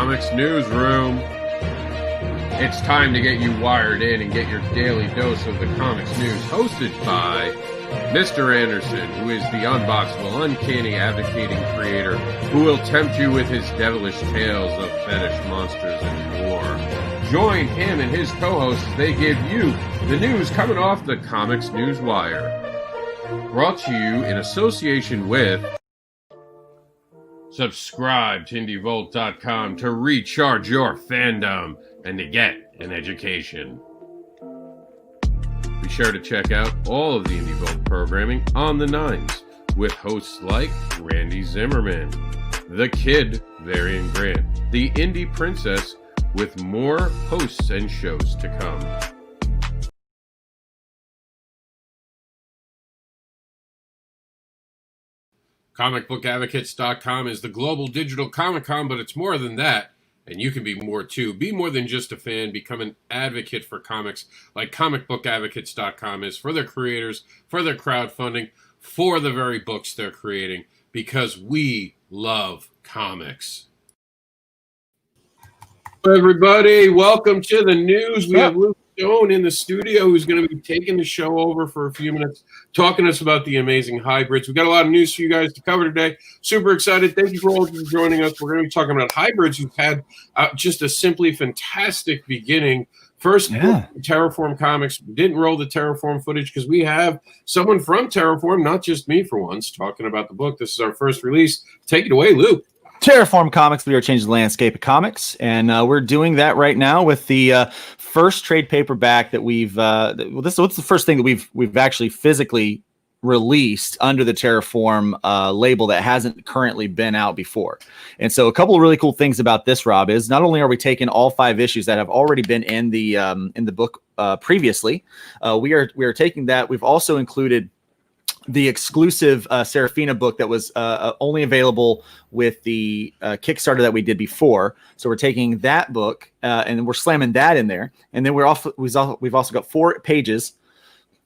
COMiX Newsroom. It's time to get you wired in and get your daily dose of the COMiX news, hosted by Mr. Anderson, who is the unboxable, uncanny, advocating creator who will tempt you with his devilish tales of fetish monsters and more. Join him and his co-hosts as they give you the news coming off the COMiX News Wire. Brought to you in association with... Subscribe to IndieVolt.com to recharge your fandom and to get an education. Be sure to check out all of the IndieVolt programming on the Nines with hosts like Randy Zimmerman, The Kid, Varian Grant, The Indie Princess, with more hosts and shows to come. ComicBookAdvocates.com is the global digital Comic-Con, but it's more than that, and you can be more too. Be more than just a fan. Become an advocate for comics, like ComicBookAdvocates.com is for their creators, for their crowdfunding, for the very books they're creating, because we love comics. Hello, everybody. Welcome to the news. We have Luke Stone in the studio, who's going to be taking the show over for a few minutes, talking to us about the amazing hybrids. We've got a lot of news for you guys to cover today. Super excited. Thank you for all for joining us. We're going to be talking about hybrids who've had just a simply fantastic beginning. First, Terraform Comics didn't roll the Terraform footage because we have someone from Terraform, not just me for once, talking about the book. This is our first release. Take it away, Luke. Terraform Comics, we are changing the landscape of comics, and we're doing that right now with the first trade paperback that we've. What's the first thing that we've actually physically released under the Terraform label that hasn't currently been out before. And so, a couple of really cool things about this, Rob, is not only are we taking all 5 issues that have already been in the book previously, we are taking that. We've also included the exclusive Serafina book that was only available with the Kickstarter that we did before. So we're taking that book and we're slamming that in there. And then we've also got 4 pages.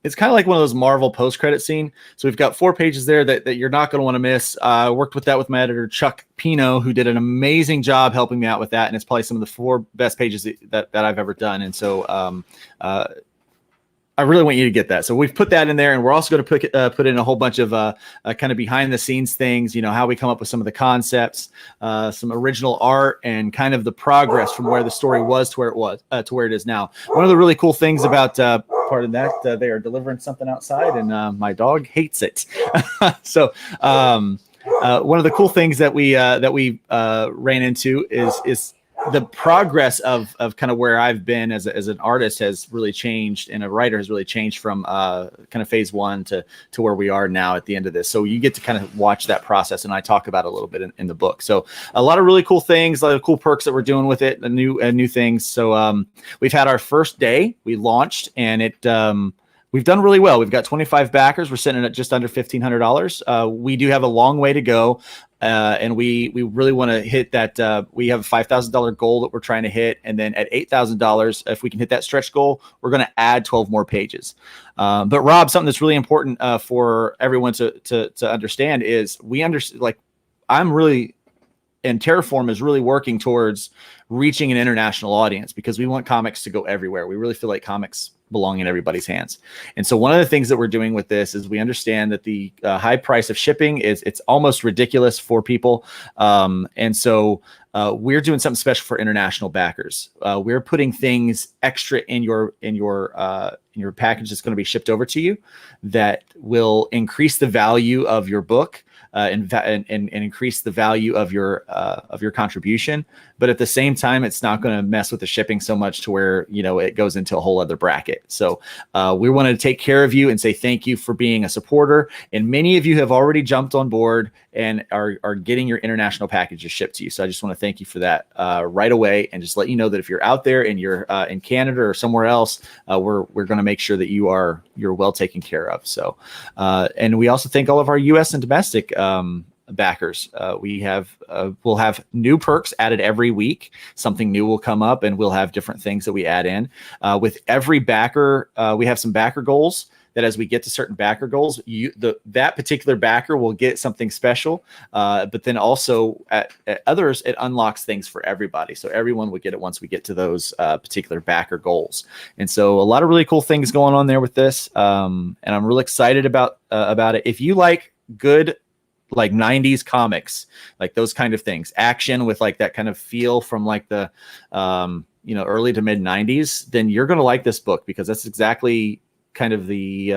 It's kind of like one of those Marvel post-credit scene. So we've got 4 pages there that you're not going to want to miss. I worked with that with my editor, Chuck Pino, who did an amazing job helping me out with that. And it's probably some of the 4 best pages that I've ever done. And so I really want you to get that. So we've put that in there, and we're also going to put in a whole bunch of kind of behind the scenes things, how we come up with some of the concepts, some original art, and kind of the progress from where the story was to where it is now. One of the really cool things about pardon that, they are delivering something outside, and my dog hates it. So one of the cool things that we ran into is the progress of kind of where I've been as an artist has really changed, and a writer has really changed from kind of phase 1 to where we are now at the end of this. So you get to kind of watch that process, and I talk about it a little bit in the book. So a lot of really cool things, a lot of cool perks that we're doing with it, and new things. So we've had our first day, we launched, and we've done really well. We've got 25 backers. We're sitting at just under $1,500. We do have a long way to go. And we really want to hit that. We have a $5,000 goal that we're trying to hit. And then at $8,000, if we can hit that stretch goal, we're going to add 12 more pages. But Rob, something that's really important for everyone to understand is and Terraform is really working towards reaching an international audience, because we want comics to go everywhere. We really feel like comics belong in everybody's hands. And so one of the things that we're doing with this is we understand that the high price of shipping it's almost ridiculous for people. And so we're doing something special for international backers. We're putting things extra in your package that's going to be shipped over to you that will increase the value of your book. And increase the value of your contribution, but at the same time, it's not going to mess with the shipping so much to where it goes into a whole other bracket. So we wanted to take care of you and say thank you for being a supporter. And many of you have already jumped on board and are getting your international packages shipped to you. So I just want to thank you for that right away, and just let you know that if you're out there and you're in Canada or somewhere else, we're going to make sure that you're well taken care of. So and we also thank all of our U.S. and domestic backers. We'll have new perks added every week. Something new will come up, and we'll have different things that we add in. With every backer, we have some backer goals that as we get to certain backer goals, that particular backer will get something special. But then also at others, it unlocks things for everybody. So everyone would get it once we get to those particular backer goals. And so a lot of really cool things going on there with this. And I'm really excited about it. If you like good, like 90s comics, like those kind of things, action with like that kind of feel from like the, early to mid 90s, then you're going to like this book, because that's exactly kind of the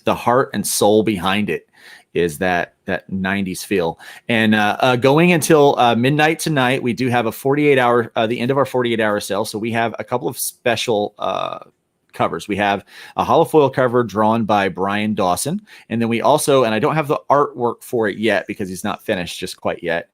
heart and soul behind it, is that 90s feel. And going until midnight tonight, we do have a 48-hour, the end of our 48-hour sale. So we have a couple of special covers. We have a holofoil cover drawn by Brian Dawson. And then we also, and I don't have the artwork for it yet because he's not finished just quite yet,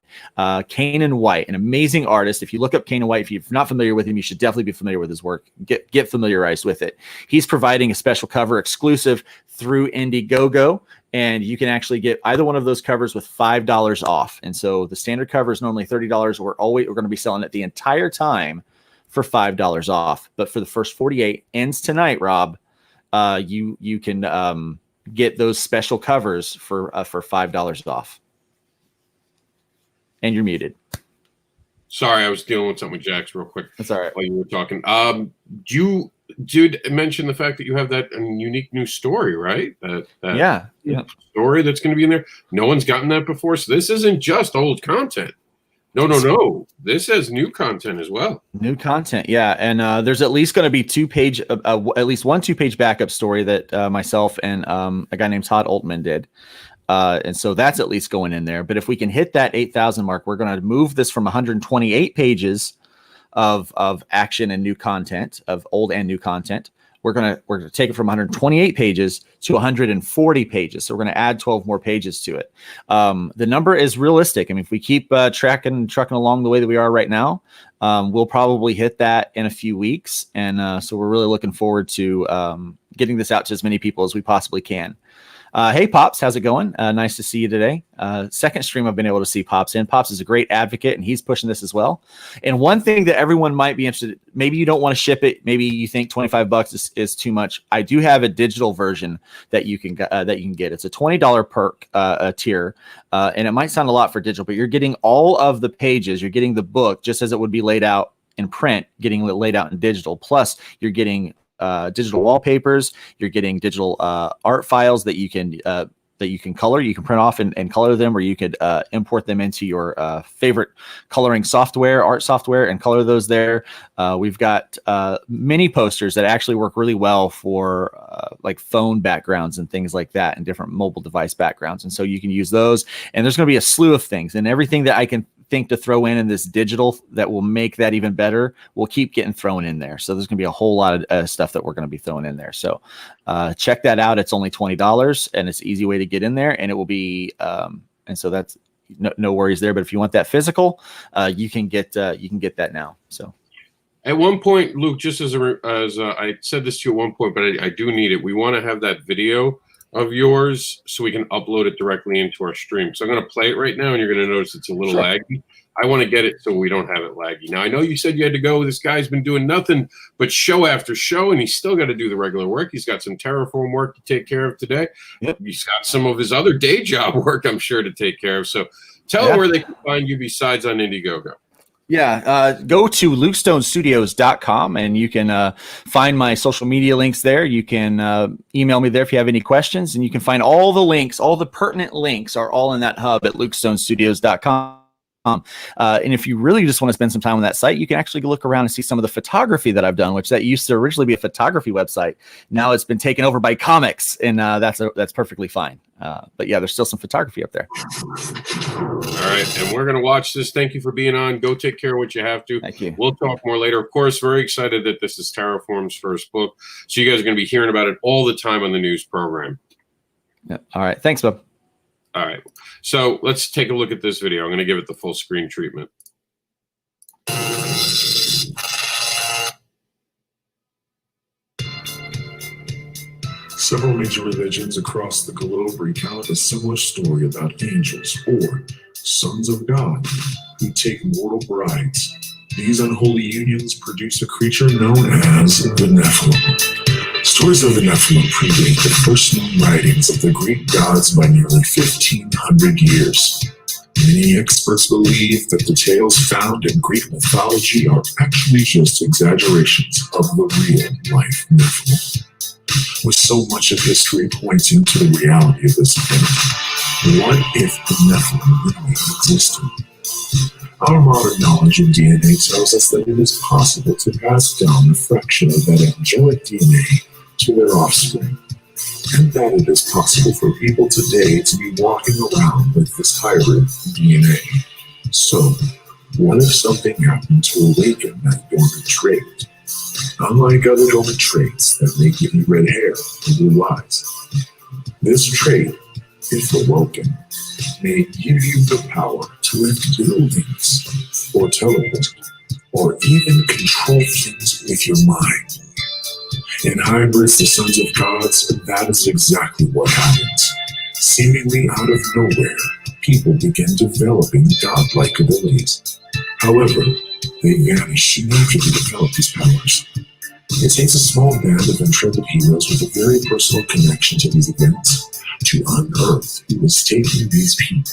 Kane White, an amazing artist. If you look up Kane White, if you're not familiar with him, you should definitely be familiar with his work. Get familiarized with it. He's providing a special cover exclusive through Indiegogo, and you can actually get either one of those covers with $5 off. And so the standard cover is normally $30. We're going to be selling it the entire time for $5 off. But for the first 48, ends tonight, Rob, you can get those special covers for $5 off. And you're muted. Sorry, I was dealing with something with Jax real quick. That's all right. While you were talking. You did mention the fact that you have that unique new story, right? That story that's going to be in there. No one's gotten that before. So this isn't just old content. No. This has new content as well. New content, yeah. And there's at least going to be at least one 2-page backup story that myself and a guy named Todd Altman did. And so that's at least going in there. But if we can hit that 8,000 mark, we're going to move this from 128 pages of action and new content, of old and new content. We're gonna take it from 128 pages to 140 pages. So we're going to add 12 more pages to it. The number is realistic. I mean, if we keep trucking along the way that we are right now, we'll probably hit that in a few weeks. And so we're really looking forward to getting this out to as many people as we possibly can. Hey, Pops, how's it going? Nice to see you today. Second stream I've been able to see Pops in. Pops is a great advocate, and he's pushing this as well. And one thing that everyone might be interested in, maybe you don't want to ship it, maybe you think $25 is too much. I do have a digital version that you can get. It's a $20 perk tier, and it might sound a lot for digital, but you're getting all of the pages. You're getting the book just as it would be laid out in print, getting it laid out in digital. Plus, you're getting digital wallpapers. You're getting digital art files that you can color. You can print off and color them, or you could import them into your favorite coloring software, art software, and color those there. We've got mini posters that actually work really well for like phone backgrounds and things like that, and different mobile device backgrounds. And so you can use those. And there's going to be a slew of things, and everything that I can think to throw in this digital that will make that even better will keep getting thrown in there. So there's going to be a whole lot of stuff that we're going to be throwing in there. So check that out. It's only $20, and it's an easy way to get in there, and it will be and so that's no worries there. But if you want that physical, you can get that now. So at one point, Luke, just as I said this to you at one point, but I do need it. We want to have that video of yours so we can upload it directly into our stream. So I'm going to play it right now, and you're going to notice it's a little laggy. I want to get it so we don't have it laggy. Now, I know you said you had to go. This guy's been doing nothing but show after show, and he's still got to do the regular work. He's got some Terraform work to take care of today. Yep. He's got some of his other day job work, I'm sure, to take care of. So tell them where they can find you besides on Indiegogo. Yeah, go to lukestonestudios.com, and you can find my social media links there. You can email me there if you have any questions, and you can find all the links, all the pertinent links are all in that hub at lukestonestudios.com. And if you really just want to spend some time on that site, you can actually look around and see some of the photography that I've done, which that used to originally be a photography website. Now it's been taken over by COMiX, and that's perfectly fine. But yeah, there's still some photography up there. All right, and we're going to watch this. Thank you for being on. Go take care of what you have to. Thank you. We'll talk more later. Of course, very excited that this is Terraform's first book. So you guys are going to be hearing about it all the time on the news program. Yeah. All right. Thanks, Bob. All right. So let's take a look at this video. I'm going to give it the full screen treatment. Several major religions across the globe recount a similar story about angels, or sons of God, who take mortal brides. These unholy unions produce a creature known as the Nephilim. Stories of the Nephilim predate the first known writings of the Greek gods by nearly 1,500 years. Many experts believe that the tales found in Greek mythology are actually just exaggerations of the real-life Nephilim. With so much of history pointing to the reality of this event, what if the Nephilim really existed? Our modern knowledge of DNA tells us that it is possible to pass down a fraction of that angelic DNA to their offspring, and that it is possible for people today to be walking around with this hybrid DNA. So, what if something happened to awaken that dormant trait? Unlike other dormant traits that may give you red hair or blue eyes, this trait, if awoken, may give you the power to lift buildings, or teleport, or even control things with your mind. In hybrids, the sons of gods, that is exactly what happens. Seemingly out of nowhere, people begin developing godlike abilities. However, they vanish soon after they develop these powers. It takes a small band of intrepid heroes with a very personal connection to these events to unearth who is taking these people,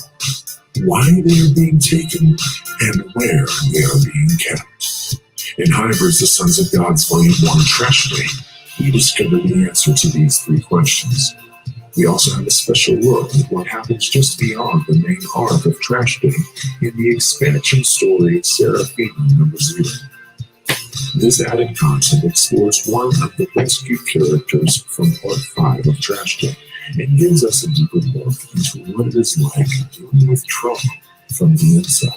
why they are being taken, and where they are being kept. In Hybrids, the Sons of Gods Volume 1 Trash Day, we discover the answer to these three questions. We also have a special look at what happens just beyond the main arc of Trash Day in the expansion story Seraphina number 0. This added content explores one of the rescued characters from Part 5 of Trash Day and gives us a deeper look into what it is like dealing with trauma from the inside.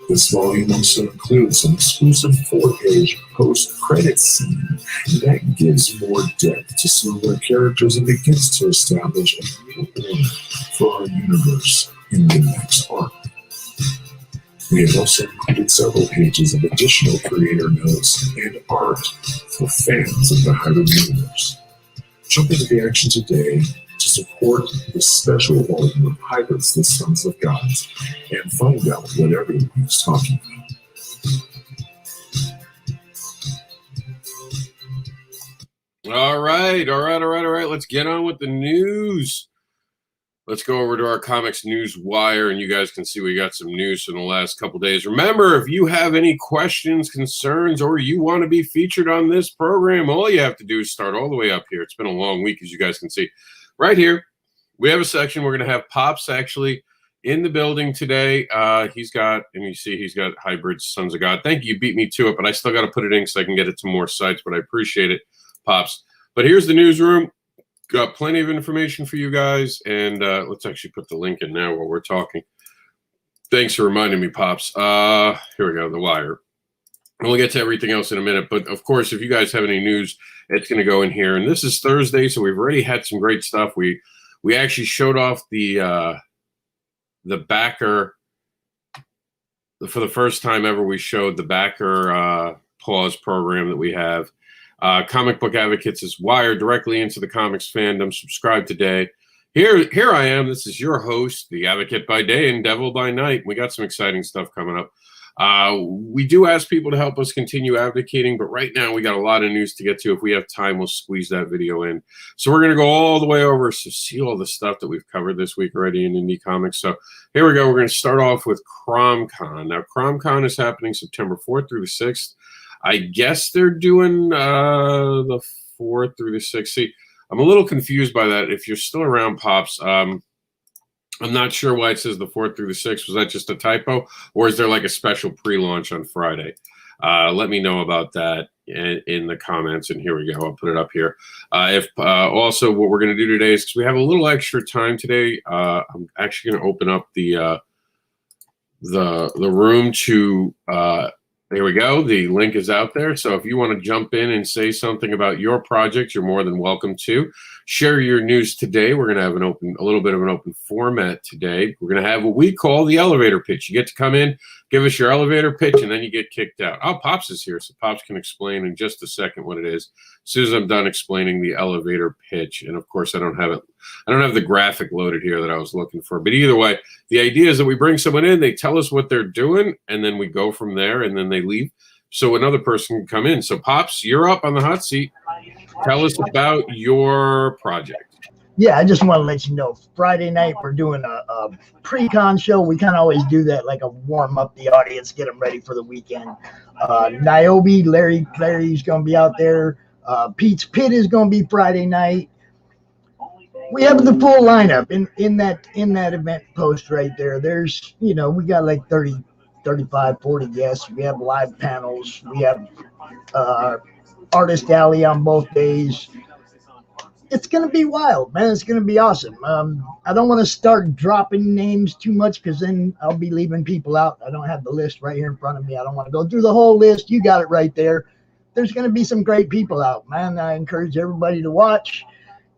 This volume also includes an exclusive 4-page post-credit scene that gives more depth to some of our characters and begins to establish a new order for our universe in the next arc. We have also included several pages of additional creator notes and art for fans of the Hybrid universe. Jump into the action today to support this special volume of Hybrids, the Sons of Gods, and find out what everyone is talking about. All right. Let's get on with the news. Let's go over to our COMiX news wire, and you guys can see we got some news from the last couple days. Remember, if you have any questions, concerns, or you want to be featured on this program, all you have to do is start all the way up here. It's been a long week, as you guys can see. Right here, we have a section. We're going to have Pops actually in the building today. He's got Hybrids, Sons of God. Thank you. You beat me to it, but I still got to put it in so I can get it to more sites, but I appreciate it, Pops. But here's the newsroom. Got plenty of information for you guys, and let's actually put the link in now while we're talking. Thanks for reminding me, Pops. Here we go, the wire. And we'll get to everything else in a minute, but of course, if you guys have any news, it's going to go in here. And this is Thursday, so we've already had some great stuff. We actually showed off the backer for the first time ever. We showed the backer pause program that we have. Comic Book Advocates is wired directly into the comics fandom. Subscribe today. Here I am. This is your host, the Advocate by day and Devil by night. We got some exciting stuff coming up. We do ask people to help us continue advocating, but right now we got a lot of news to get to. If we have time, we'll squeeze that video in. So we're going to go all the way over to see all the stuff that we've covered this week already in Indie Comics. So here we go. We're going to start off with CromCon. Now, CromCon is happening September 4th through the 6th. I guess they're doing the 4th through the 6th. See, I'm a little confused by that. If you're still around, Pops, I'm not sure why it says the 4th through the 6th. Was that just a typo? Or is there like a special pre-launch on Friday? Let me know about that in the comments. And here we go. I'll put it up here. Also, what we're going to do today is, because we have a little extra time today, I'm actually going to open up the room to there we go. The link is out there. So if you want to jump in and say something about your project, you're more than welcome to. Share your news today. We're going to have a little bit of an open format today. We're going to have what we call the elevator pitch. You get to come in, give us your elevator pitch, and then you get kicked out. Oh, Pops is here, so Pops can explain in just a second what it is. As soon as I'm done explaining the elevator pitch, and of course I don't have the graphic loaded here that I was looking for. But either way, the idea is that we bring someone in, they tell us what they're doing, and then we go from there, and then they leave, so another person can come in. So Pops, you're up on the hot seat. Tell us about your project. Yeah, I just want to let you know, Friday night we're doing a pre-con show. We kind of always do that, like a warm up the audience, get them ready for the weekend. Niobe, Larry's going to be out there. Pete's Pit is going to be Friday night. We have the full lineup in that event post right there. There's, we got like 30, 35, 40 guests. We have live panels. We have artist alley on both days. It's going to be wild, man. It's going to be awesome. I don't want to start dropping names too much because then I'll be leaving people out. I don't have the list right here in front of me. I don't want to go through the whole list. You got it right there. There's going to be some great people out, man. I encourage everybody to watch.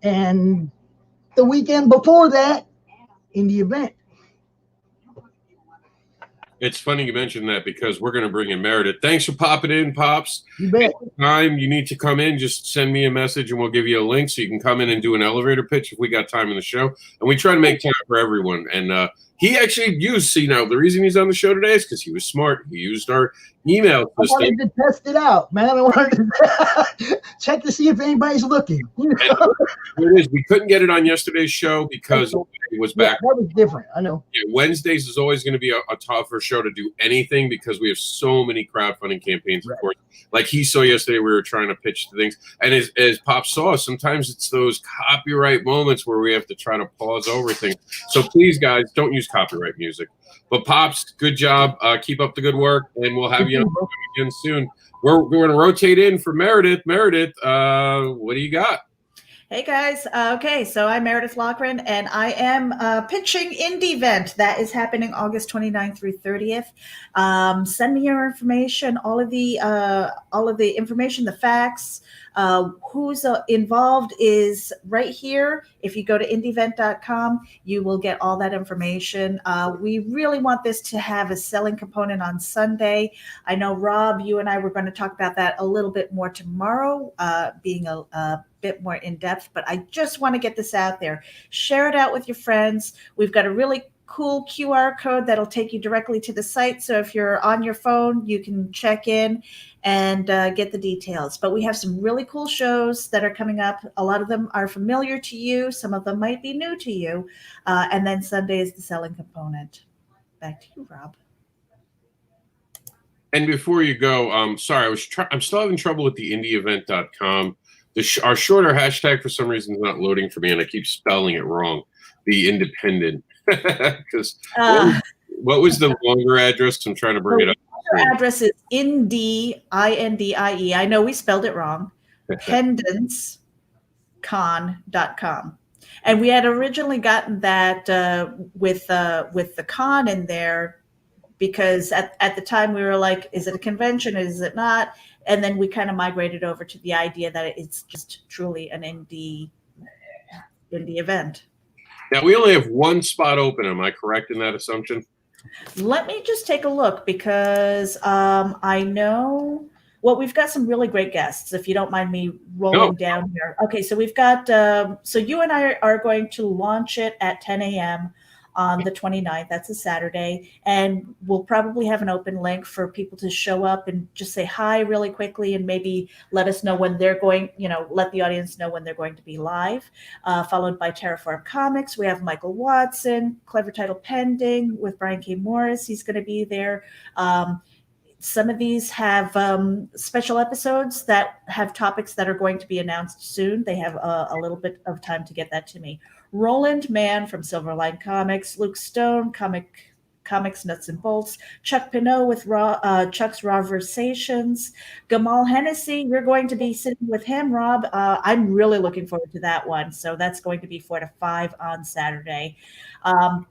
And the weekend before that, indie event. It's funny you mentioned that because we're going to bring in Meredith. Thanks for popping in, Pops. You bet. Anytime you need to come in, just send me a message and we'll give you a link so you can come in and do an elevator pitch if we got time in the show. And we try to make time for everyone. And he actually used, the reason he's on the show today is because he was smart. He used our email system. I wanted to test it out, man. I wanted to check to see if anybody's looking. It is. We couldn't get it on yesterday's show because it was back. That was different. I know. Yeah, Wednesdays is always going to be a tougher show to do anything because we have so many crowdfunding campaigns, of course. Like he saw yesterday, we were trying to pitch the things. And as Pop saw, sometimes it's those copyright moments where we have to try to pause over things. So please, guys, don't use copyright music. But Pops, good job. Keep up the good work, and we'll have you on again soon. We're going to rotate in for Meredith. Meredith, what do you got? Hey guys. Okay, so I'm Meredith Loughran, and I am pitching Indie Event that is happening August 29th through 30th. Send me your information, all of the information, the facts. Who's involved is right here. If you go to indieevent.com, you will get all that information. We really want this to have a selling component on Sunday. I know, Rob, you and I were going to talk about that a little bit more tomorrow, being a bit more in depth, but I just want to get this out there. Share it out with your friends. We've got a really cool QR code that'll take you directly to the site. So if you're on your phone, you can check in and get the details. But we have some really cool shows that are coming up. A lot of them are familiar to you. Some of them might be new to you. And then Sunday is the selling component. Back to you, Rob. And before you go, sorry, I'm still having trouble with the indieevent.com. Our shorter hashtag for some reason is not loading for me, and I keep spelling it wrong. The independent. Because what was the longer address? I'm trying to bring it up. The address is INDEE, INDIE. I know we spelled it wrong. pendantscon.com. And we had originally gotten that with the con in there because at the time we were like, is it a convention? Is it not? And then we kind of migrated over to the idea that it's just truly an indie event. Now, we only have one spot open. Am I correct in that assumption? Let me just take a look because I know, well, we've got some really great guests, if you don't mind me rolling down here. Okay, so we've got, so you and I are going to launch it at 10 a.m. on the 29th. That's a Saturday. And we'll probably have an open link for people to show up and just say hi really quickly and maybe let us know when they're going, let the audience know when they're going to be live, followed by Terraform Comics. We have Michael Watson, Clever Title Pending with Brian K. Morris. He's going to be there. Some of these have special episodes that have topics that are going to be announced soon. They have a little bit of time to get that to me. Roland Mann from Silverline Comics, Luke Stone, Comics Nuts and Bolts, Chuck Pinot with Chuck's Raversations, Gamal Hennessy. You're going to be sitting with him, Rob. I'm really looking forward to that one. So that's going to be 4 to 5 on Saturday.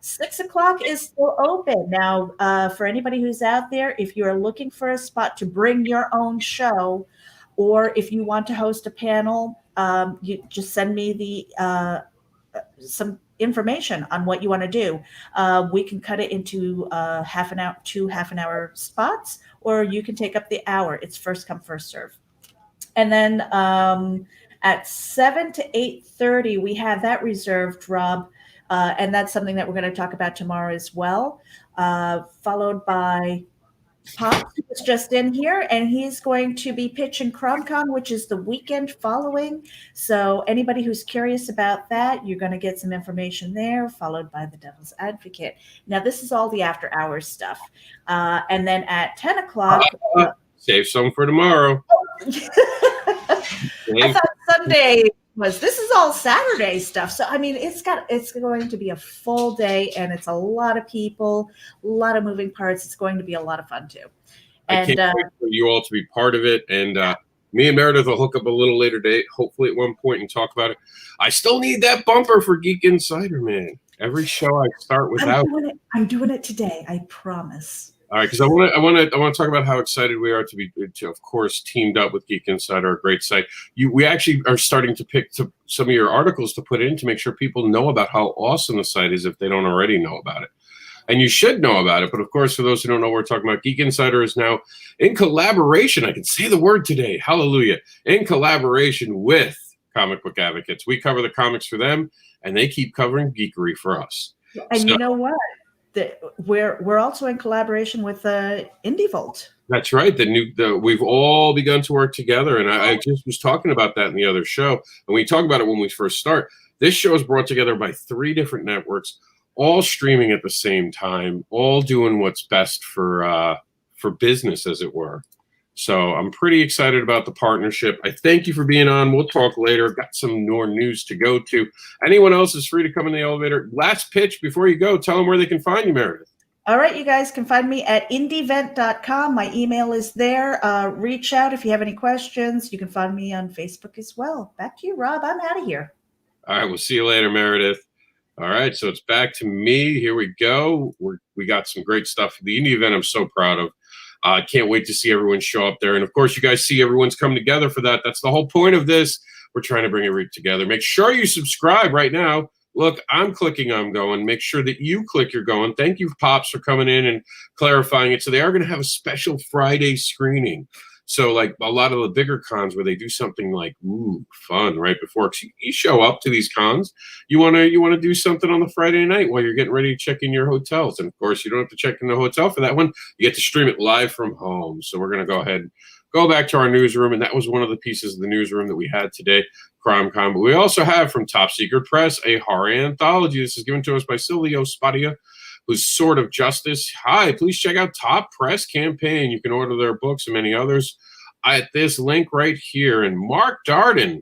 6 o'clock is still open. Now, for anybody who's out there, if you are looking for a spot to bring your own show, or if you want to host a panel, you just send me the some information on what you want to do. We can cut it into half an hour spots, or you can take up the hour. It's first come, first serve. And then at 7 to 8:30, we have that reserved, Rob. And that's something that we're going to talk about tomorrow as well, followed by Pop was just in here, and he's going to be pitching CromCon, which is the weekend following. So anybody who's curious about that, you're going to get some information there, followed by the Devil's Advocate. Now, this is all the after-hours stuff. And then at 10 o'clock... Save some for tomorrow. I thought Sunday was. This is all Saturday stuff. So I mean, it's going to be a full day, and it's a lot of people, a lot of moving parts. It's going to be a lot of fun too. And I can't wait for you all to be part of it. And me and Meredith will hook up a little later date, hopefully at one point, and talk about it. I still need that bumper for Geek Insider, man. Every show I start without. I'm doing it today. I promise. All right, because I want to talk about how excited we are to of course teamed up with Geek Insider, a great site. We actually are starting to pick some of your articles to put in to make sure people know about how awesome the site is if they don't already know about it. And you should know about it. But of course, for those who don't know what we're talking about, Geek Insider is now in collaboration. I can say the word today. Hallelujah. In collaboration with Comic Book Advocates. We cover the comics for them, and they keep covering geekery for us. And you know what? We're also in collaboration with Indie Vault. That's right. We've all begun to work together, and I just was talking about that in the other show. And we talk about it when we first start. This show is brought together by 3 different networks, all streaming at the same time, all doing what's best for business, as it were. So I'm pretty excited about the partnership. I thank you for being on. We'll talk later. Got some more news to go to. Anyone else is free to come in the elevator. Last pitch before you go. Tell them where they can find you, Meredith. All right, you guys can find me at indievent.com. My email is there. Reach out if you have any questions. You can find me on Facebook as well. Back to you, Rob. I'm out of here. All right, we'll see you later, Meredith. All right, so it's back to me. Here we go. We got some great stuff for the Indie event. I'm so proud of. I can't wait to see everyone show up there. And, of course, you guys see everyone's come together for that. That's the whole point of this. We're trying to bring it together. Make sure you subscribe right now. Look, I'm clicking, I'm going. Make sure that you click, you're going. Thank you, Pops, for coming in and clarifying it. So they are going to have a special Friday screening. So, like a lot of the bigger cons where they do something like, fun right before. 'Cause you show up to these cons, you want to do something on the Friday night while you're getting ready to check in your hotels. And, of course, you don't have to check in the hotel for that one. You get to stream it live from home. So we're going to go ahead and go back to our newsroom. And that was one of the pieces of the newsroom that we had today, CrimeCon. But we also have from Top Secret Press a horror anthology. This is given to us by Silvio Spadia, who's Sword of Justice. Hi, please check out Top Press Campaign. You can order their books and many others at this link right here. And Mark Darden,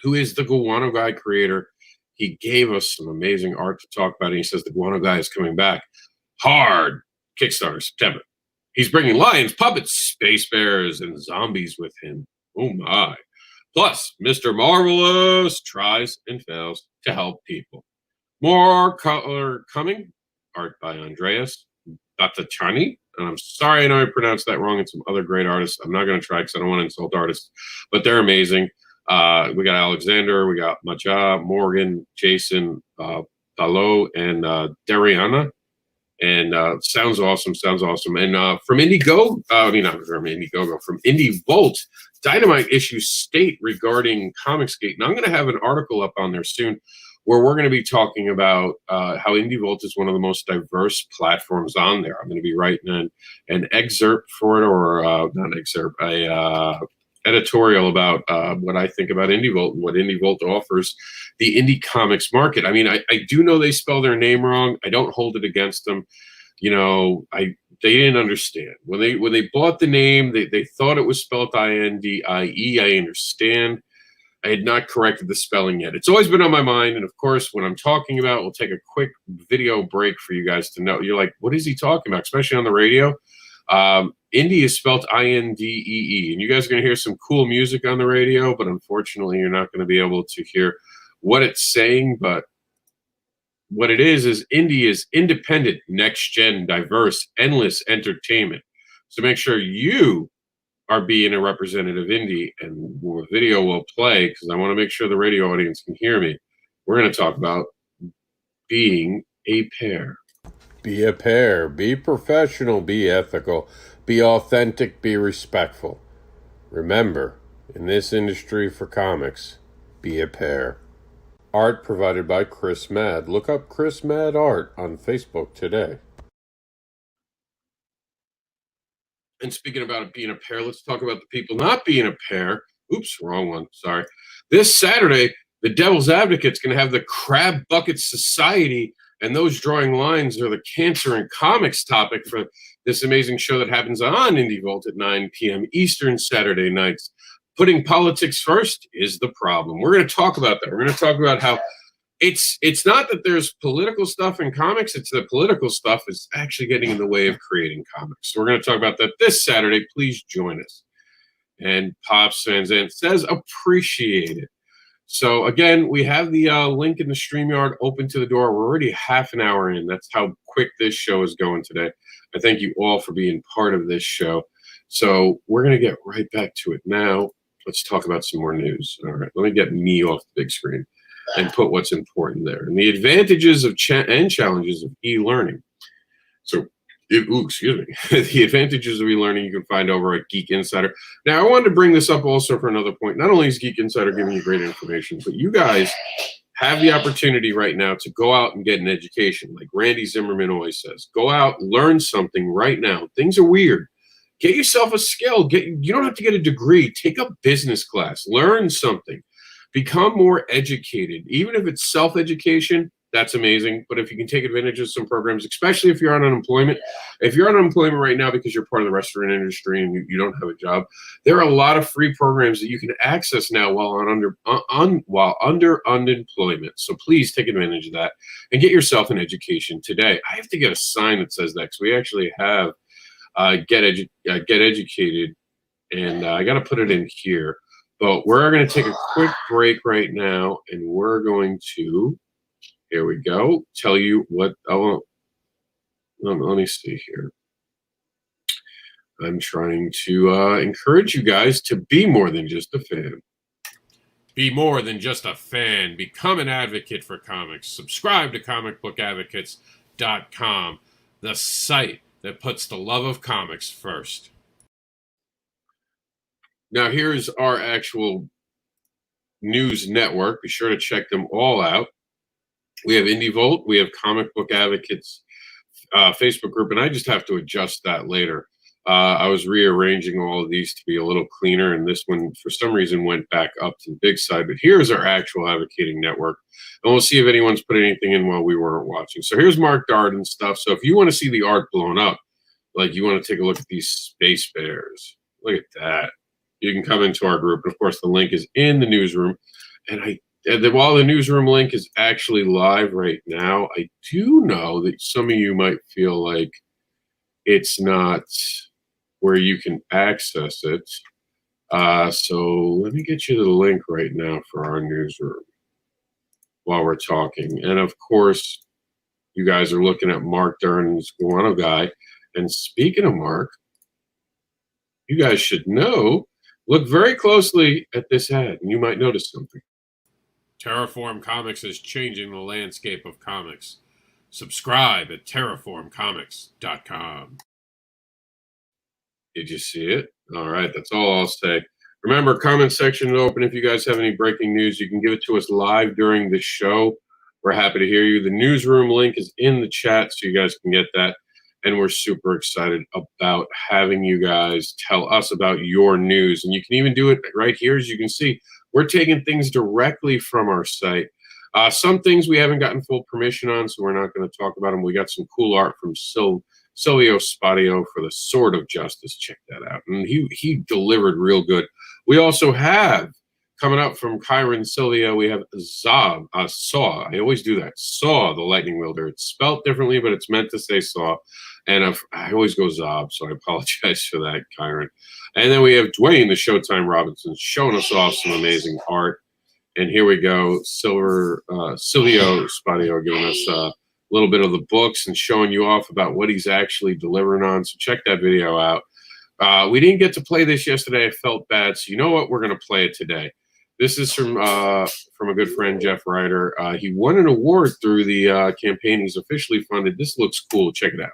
who is the Guano Guy creator, he gave us some amazing art to talk about. And he says the Guano Guy is coming back hard. Kickstarter, September. He's bringing lions, puppets, space bears, and zombies with him. Oh, my. Plus, Mr. Marvelous tries and fails to help people. More color coming. Art by Andreas Battachani. And I'm sorry I know I pronounced that wrong, and some other great artists. I'm not going to try because I don't want to insult artists, but they're amazing. We got Alexander, we got Maja, Morgan, Jason, Palo, and Dariana. And sounds awesome. And from Indiegogo, from Indie Vault, Dynamite issues state regarding COMiXgate. And I'm going to have an article up on there soon where we're going to be talking about how Indie Vault is one of the most diverse platforms on there. I'm going to be writing an excerpt for it, or not excerpt, editorial about what I think about Indie Vault and what Indie Vault offers the indie comics market. I mean, I do know they spell their name wrong. I don't hold it against them. You know, they didn't understand. When they bought the name, they thought it was spelled INDIE. I understand. I had not corrected the spelling yet. It's always been on my mind. And, of course, when I'm talking about it, we'll take a quick video break for you guys to know. You're like, what is he talking about, especially on the radio? Indie is spelled INDEE. And you guys are going to hear some cool music on the radio, but unfortunately, you're not going to be able to hear what it's saying. But what it is indie is independent, next-gen, diverse, endless entertainment. So make sure you are being a representative indie, and the video will play because I want to make sure the radio audience can hear me. We're going to talk about being a pair. Be a pair. Be professional. Be ethical. Be authentic. Be respectful. Remember, in this industry for comics, be a pair. Art provided by Chris Mad. Look up Chris Mad Art on Facebook today. And speaking about it being a pair, let's talk about the people not being a pair. Oops, wrong one. Sorry. This Saturday, the Devil's Advocate's going to have the Crab Bucket Society, and those drawing lines are the cancer and comics topic for this amazing show that happens on Indie Vault at 9 p.m. Eastern Saturday nights. Putting politics first is the problem. We're going to talk about that. We're going to talk about how it's not that there's political stuff in comics, it's the political stuff is actually getting in the way of creating comics. So we're going to talk about that this Saturday. Please join us. And Pops Van Zandt says, appreciate it. So again, we have the link in the StreamYard open to the door. We're already half an hour in. That's how quick this show is going today. I thank you all for being part of this show. So we're going to get right back to it now. Let's talk about some more news. All right, let me get me off the big screen and put what's important there. And the advantages of and challenges of e-learning. So, excuse me. The advantages of e-learning you can find over at Geek Insider. Now, I wanted to bring this up also for another point. Not only is Geek Insider giving you great information, but you guys have the opportunity right now to go out and get an education. Like Randy Zimmerman always says, go out, learn something right now. Things are weird. Get yourself a skill. You don't have to get a degree. Take a business class. Learn something. Become more educated. Even if it's self-education, that's amazing. But if you can take advantage of some programs, especially if you're on unemployment, if you're on unemployment right now because you're part of the restaurant industry and you don't have a job, there are a lot of free programs that you can access now while under unemployment. So please take advantage of that and get yourself an education today. I have to get a sign that says that because we actually have get educated, and I got to put it in here. But we're going to take a quick break right now, and we're going to, here we go, tell you what, let me see here. I'm trying to encourage you guys to be more than just a fan. Be more than just a fan. Become an advocate for comics. Subscribe to comicbookadvocates.com, the site that puts the love of comics first. Now, here's our actual news network. Be sure to check them all out. We have Indie Vault. We have Comic Book Advocates Facebook group, and I just have to adjust that later. I was rearranging all of these to be a little cleaner, and this one, for some reason, went back up to the big side. But here's our actual advocating network, and we'll see if anyone's put anything in while we weren't watching. So here's Mark Darden stuff. So if you want to see the art blown up, like you want to take a look at these space bears, look at that. You can come into our group. And of course, the link is in the newsroom. And while the newsroom link is actually live right now, I do know that some of you might feel like it's not where you can access it. So let me get you the link right now for our newsroom while we're talking. And of course, you guys are looking at Mark Darden's Guano Guy. And speaking of Mark, you guys should know, look very closely at this ad, and you might notice something. Terraform Comics is changing the landscape of comics. Subscribe at terraformcomics.com. Did you see it? All right, that's all I'll say. Remember, comment section is open. If you guys have any breaking news, you can give it to us live during the show. We're happy to hear you. The newsroom link is in the chat, so you guys can get that. And we're super excited about having you guys tell us about your news. And you can even do it right here. As you can see, we're taking things directly from our site. Some things we haven't gotten full permission on, so we're not going to talk about them. We got some cool art from Silvio Spatio for the Sword of Justice. Check that out. And he delivered real good. We also have, coming up from Kyron Silvio, we have Saw. I always do that. Saw, the lightning wielder. It's spelled differently, but it's meant to say Saw. And I always go Zob, so I apologize for that, Kyron. And then we have Dwayne, the Showtime Robinson, showing us off some amazing art. And here we go, Silvio Spatio giving us a little bit of the books and showing you off about what he's actually delivering on. So check that video out. We didn't get to play this yesterday. I felt bad. So you know what? We're going to play it today. This is from a good friend, Jeff Ryder. He won an award through the campaign. He's officially funded. This looks cool. Check it out.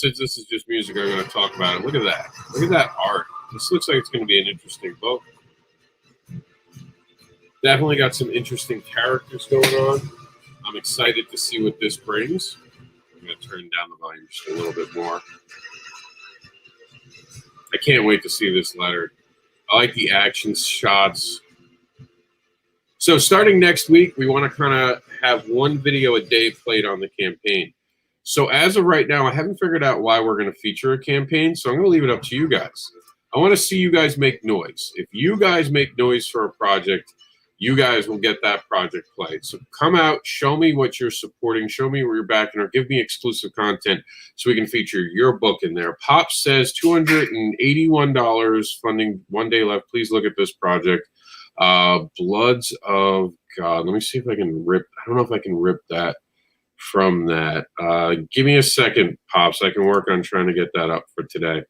since this is just music, I'm going to talk about it. Look at that. Look at that art. This looks like it's going to be an interesting book. Definitely got some interesting characters going on. I'm excited to see what this brings. I'm going to turn down the volume just a little bit more. I can't wait to see this letter. I like the action shots. So starting next week, we want to kind of have one video a day played on the campaign. So as of right now, I haven't figured out why we're going to feature a campaign, so I'm going to leave it up to you guys. I want to see you guys make noise. If you guys make noise for a project, you guys will get that project played. So come out, show me what you're supporting, show me where you're backing, or give me exclusive content so we can feature your book in there. Pop says $281 funding, 1 day left. Please look at this project. Bloods of God. Let me see if I can rip. I don't know if I can rip that from that. Give me a second, Pops. I can work on trying to get that up for today.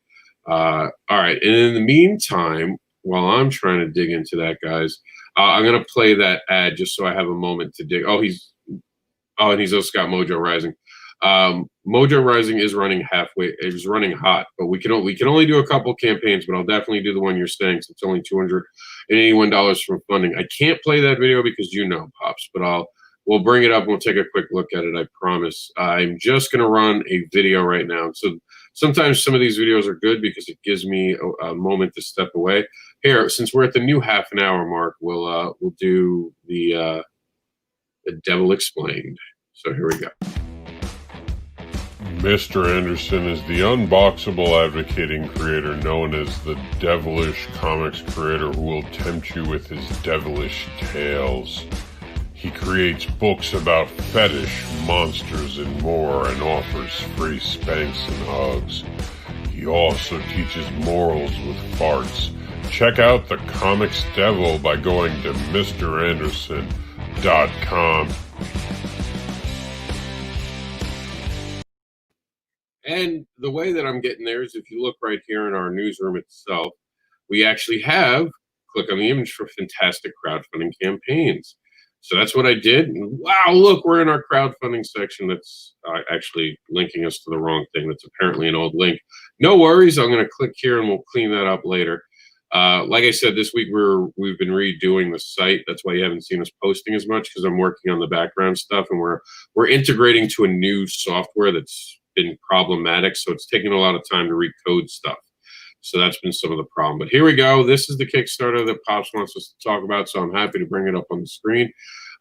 All right. And in the meantime, while I'm trying to dig into that, guys, I'm going to play that ad just so I have a moment to dig. And he's also got Mojo Rising. Mojo Rising is running halfway. It's running hot, but we can only do a couple campaigns, but I'll definitely do the one you're saying. So it's only $281 from funding. I can't play that video because Pops, but we'll bring it up and we'll take a quick look at it. I promise. I'm just going to run a video right now. So sometimes some of these videos are good because it gives me a moment to step away. Here, since we're at the new half an hour mark, we'll do the Devil Explained. So here we go. Mr. Anderson is the unboxable advocating creator known as the Devilish Comics creator who will tempt you with his devilish tales. He creates books about fetish, monsters, and more, and offers free spanks and hugs. He also teaches morals with farts. Check out the Comics Devil by going to MrAnderson.com. And the way that I'm getting there is if you look right here in our newsroom itself, we actually have, click on the image for fantastic crowdfunding campaigns. So that's what I did. And wow, look, we're in our crowdfunding section. That's actually linking us to the wrong thing. That's apparently an old link. No worries. I'm going to click here and we'll clean that up later. Like I said, this week we've been redoing the site. That's why you haven't seen us posting as much, because I'm working on the background stuff, and we're integrating to a new software that's been problematic. So it's taking a lot of time to recode stuff. So that's been some of the problem. But here we go. This is the Kickstarter that Pops wants us to talk about. So I'm happy to bring it up on the screen.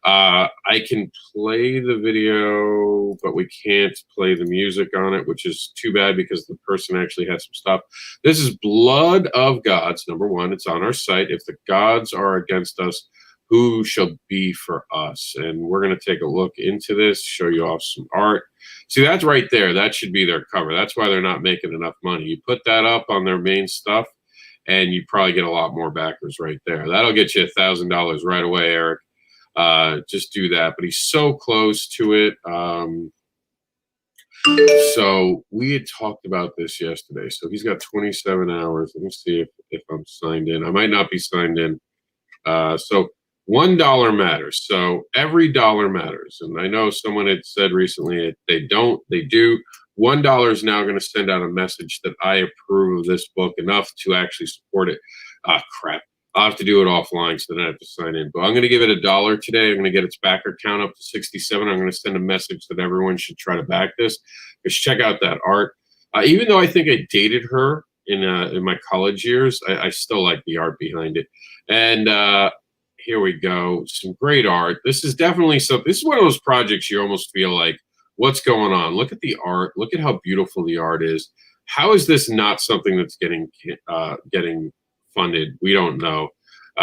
I can play the video, but we can't play the music on it, which is too bad because the person actually had some stuff. This is Blood of Gods, number 1. It's on our site. If the gods are against us, who shall be for us? And we're going to take a look into this, show you off some art. See, that's right there. That should be their cover. That's why they're not making enough money. You put that up on their main stuff, and you probably get a lot more backers right there. That'll get you $1,000 right away, Eric. Just do that. But he's so close to it. So we had talked about this yesterday. So he's got 27 hours. Let me see if I'm signed in. I might not be signed in. So $1 matters. So every dollar matters. And I know someone had said recently they don't, they do. $1 is now going to send out a message that I approve of this book enough to actually support it. Crap. I'll have to do it offline, so then I have to sign in. But I'm going to give it $1 today. I'm going to get its backer count up to 67. I'm going to send a message that everyone should try to back this. Just check out that art. Even though I think I dated her in my college years, I still like the art behind it. And here we go. Some great art. This is definitely something. This is one of those projects you almost feel like, what's going on? Look at the art. Look at how beautiful the art is. How is this not something that's getting funded? We don't know.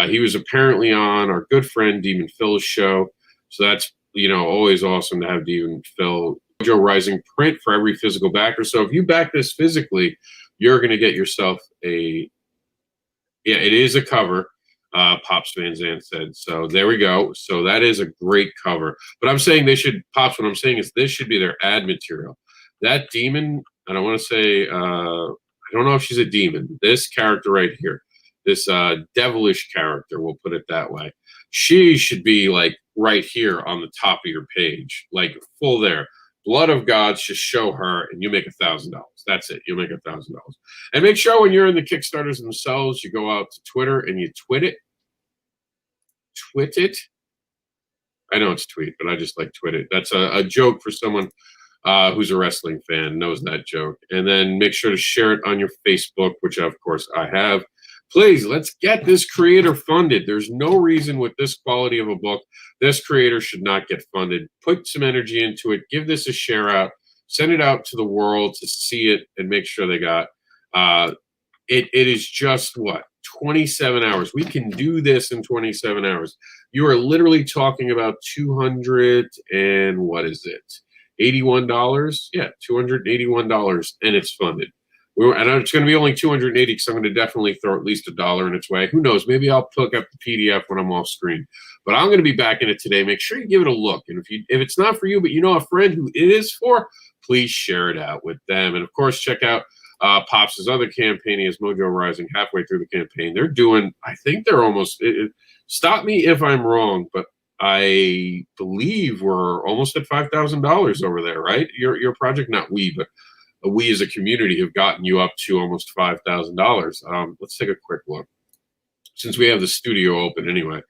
He was apparently on our good friend Demon Phil's show. So that's, always awesome to have Demon Phil. Mojo Rising print for every physical backer. So if you back this physically, you're going to get yourself it is a cover. Pops Van Zandt said. So there we go. So that is a great cover. But I'm saying Pops, what I'm saying is this should be their ad material. That demon, I don't want to say, I don't know if she's a demon. This character right here, this devilish character, we'll put it that way. She should be like right here on the top of your page, like full there. Blood of Gods, just show her and you make $1,000. That's it. You'll make $1,000. And make sure when you're in the Kickstarters themselves, you go out to Twitter and you twit it. Twit it. I know it's tweet, but I just like twit it. That's a joke for someone who's a wrestling fan, knows that joke. And then make sure to share it on your Facebook, which of course I have. Please, let's get this creator funded. There's no reason with this quality of a book, this creator should not get funded. Put some energy into it. Give this a share out. Send it out to the world to see it and make sure they got it is just what? 27 hours. We can do this in 27 hours. You are literally talking about 200 and what is it? $81? Yeah, $281, and it's funded. And it's going to be only 280 because I'm going to definitely throw at least $1 in its way. Who knows? Maybe I'll pick up the PDF when I'm off screen. But I'm going to be back in it today. Make sure you give it a look. And if it's not for you, but you know a friend who it is for, please share it out with them. And of course, check out Pops' other campaign. He has Mojo Rising halfway through the campaign. They're doing, I think they're almost, stop me if I'm wrong, but I believe we're almost at $5,000 over there, right? Your project, not we, but we as a community have gotten you up to almost $5,000. Let's take a quick look. Since we have the studio open anyway,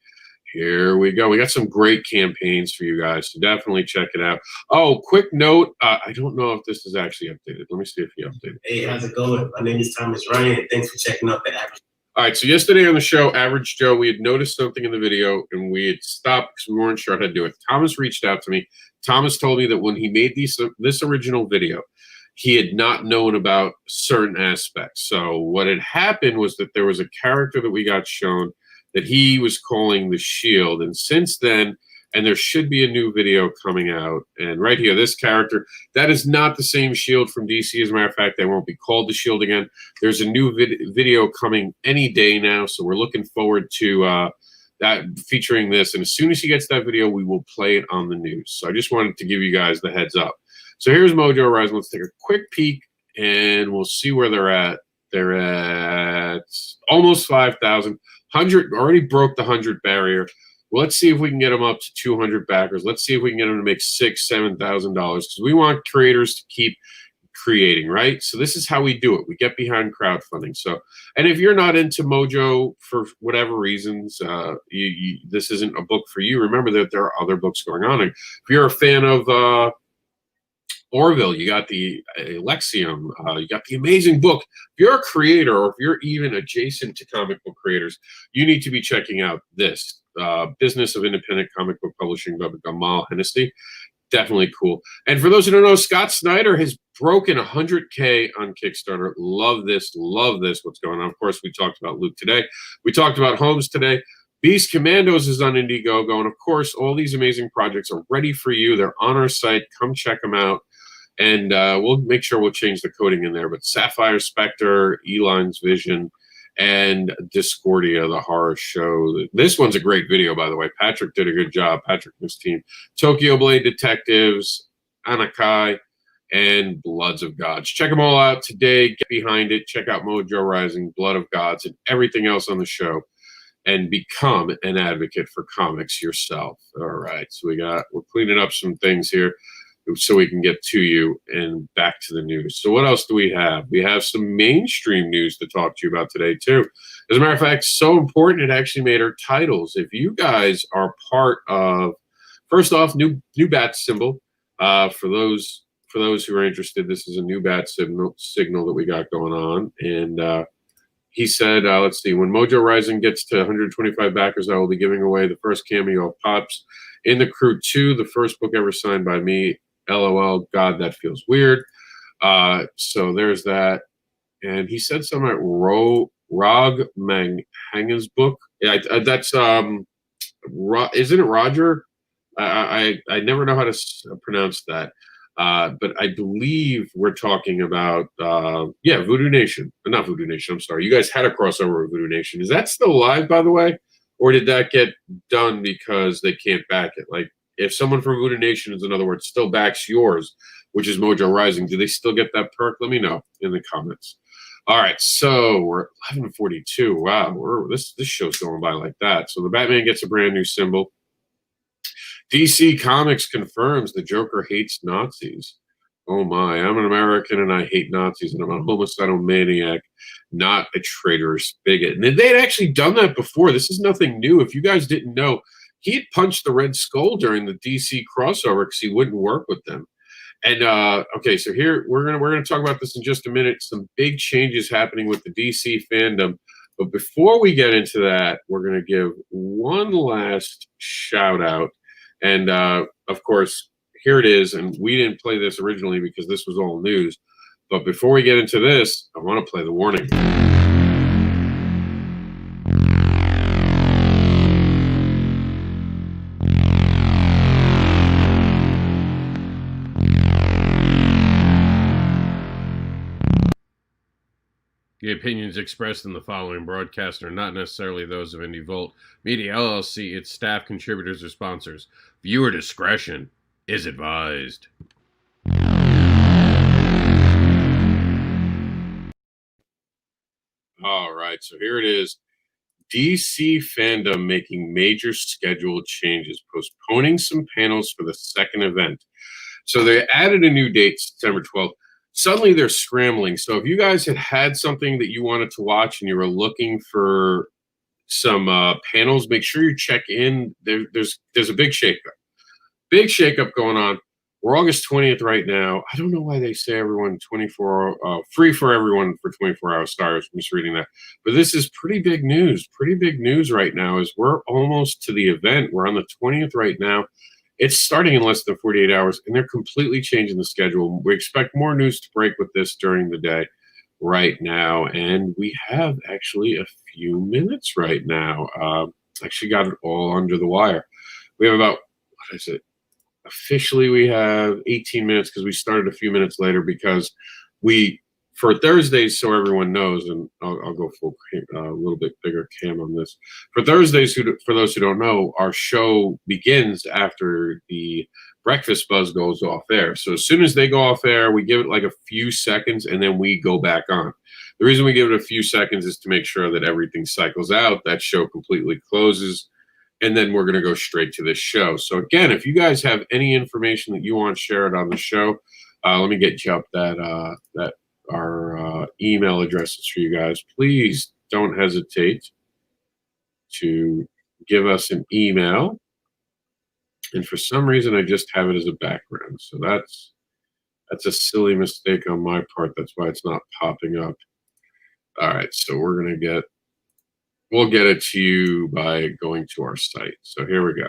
here we go. We got some great campaigns for you guys, so definitely check it out. Oh, quick note. I don't know if this is actually updated. Let me see if he updated. Hey, how's it going? My name is Thomas Ryan, and thanks for checking out the average. All right, so yesterday on the show, Average Joe, we had noticed something in the video, and we had stopped because we weren't sure how to do it. Thomas reached out to me. Thomas told me that when he made this original video, he had not known about certain aspects. So what had happened was that there was a character that we got shown that he was calling the Shield. And since then, and there should be a new video coming out. And right here, this character, that is not the same Shield from DC. As a matter of fact, they won't be called the Shield again. There's a new video coming any day now. So we're looking forward to that featuring this. And as soon as he gets that video, we will play it on the news. So I just wanted to give you guys the heads up. So here's Mojo Rising. Let's take a quick peek, and we'll see where they're at. They're at almost 5,000. 100 already broke the 100 barrier. Well, let's see if we can get them up to 200 backers. Let's see if we can get them to make $6,000, $7,000 because we want creators to keep creating, right? So this is how we do it. We get behind crowdfunding. So, and if you're not into Mojo for whatever reasons, this isn't a book for you. Remember that there are other books going on. And if you're a fan of Orville, you got the Alexium, you got the amazing book. If you're a creator or if you're even adjacent to comic book creators, you need to be checking out this Business of Independent Comic Book Publishing by Gamal Hennessy. Definitely cool. And for those who don't know, Scott Snyder has broken 100K on Kickstarter. Love this, what's going on. Of course, we talked about Luke today. We talked about Holmes today. Beast Commandos is on Indiegogo. And of course, all these amazing projects are ready for you. They're on our site. Come check them out. And we'll make sure we'll change the coding in there. But Sapphire Spectre, Eline's Vision, and Discordia, the horror show. This one's a great video, by the way. Patrick did a good job. Patrick and his team. Tokyo Blade Detectives, Anakai, and Bloods of Gods. Check them all out today. Get behind it. Check out Mojo Rising, Blood of Gods, and everything else on the show. And become an advocate for comics yourself. All right. So we're cleaning up some things here so we can get to you and back to the news. So what else do we have? We have some mainstream news to talk to you about today, too. As a matter of fact, so important it actually made our titles. If you guys are part of, first off, new bat symbol. For those who are interested, this is a new bat signal that we got going on. And he said, let's see, when Mojo Rising gets to 125 backers, I will be giving away the first cameo of Pops in The Crew 2, the first book ever signed by me. LOL, God, that feels weird. So there's that. And he said something at Rog Manghanga's book. Yeah, that's, isn't it Roger? I never know how to pronounce that. But I believe we're talking about, Voodoo Nation. Not Voodoo Nation, I'm sorry. You guys had a crossover with Voodoo Nation. Is that still live, by the way? Or did that get done because they can't back it? Like, if someone from Voodoo Nation, in other words, still backs yours, which is Mojo Rising, do they still get that perk? Let me know in the comments. All right, so we're at 11:42. Wow, this show's going by like that. So the Batman gets a brand new symbol. DC Comics confirms the Joker hates Nazis. Oh my, I'm an American and I hate Nazis and I'm a homicidal maniac, not a traitorous bigot. And they had actually done that before. This is nothing new. If you guys didn't know, he had punched the Red Skull during the DC crossover because he wouldn't work with them. And okay, so here we're gonna talk about this in just a minute. Some big changes happening with the DC fandom. But before we get into that, we're gonna give one last shout out. And of course, here it is. And we didn't play this originally because this was all news. But before we get into this, I want to play the warning. The opinions expressed in the following broadcast are not necessarily those of Indie Volt Media LLC, its staff, contributors, or sponsors. Viewer discretion is advised. All right, so here it is. DC fandom making major schedule changes, postponing some panels for the second event. So they added a new date, September 12th. Suddenly they're scrambling. So if you guys had something that you wanted to watch and you were looking for some panels, make sure you check in. There's a big shakeup going on. We're August 20th right now. I don't know why they say everyone 24 free for everyone for 24-hour stars. I'm just reading that. But this is pretty big news. Pretty big news right now is we're almost to the event. We're on the 20th right now. It's starting in less than 48 hours, and they're completely changing the schedule. We expect more news to break with this during the day right now, and we have actually a few minutes right now. Actually got it all under the wire. We have about, what is it? Officially, we have 18 minutes because we started a few minutes later because for Thursdays, so everyone knows, and I'll go full a little bit bigger cam on this. For Thursdays, for those who don't know, our show begins after the breakfast buzz goes off air. So as soon as they go off air, we give it like a few seconds, and then we go back on. The reason we give it a few seconds is to make sure that everything cycles out, that show completely closes, and then we're going to go straight to this show. So again, if you guys have any information that you want shared on the show, let me get you up that our email addresses for you guys. Please don't hesitate to give us an email. And for some reason, I just have it as a background. So that's a silly mistake on my part. That's why it's not popping up. All right, so we'll get it to you by going to our site. So here we go.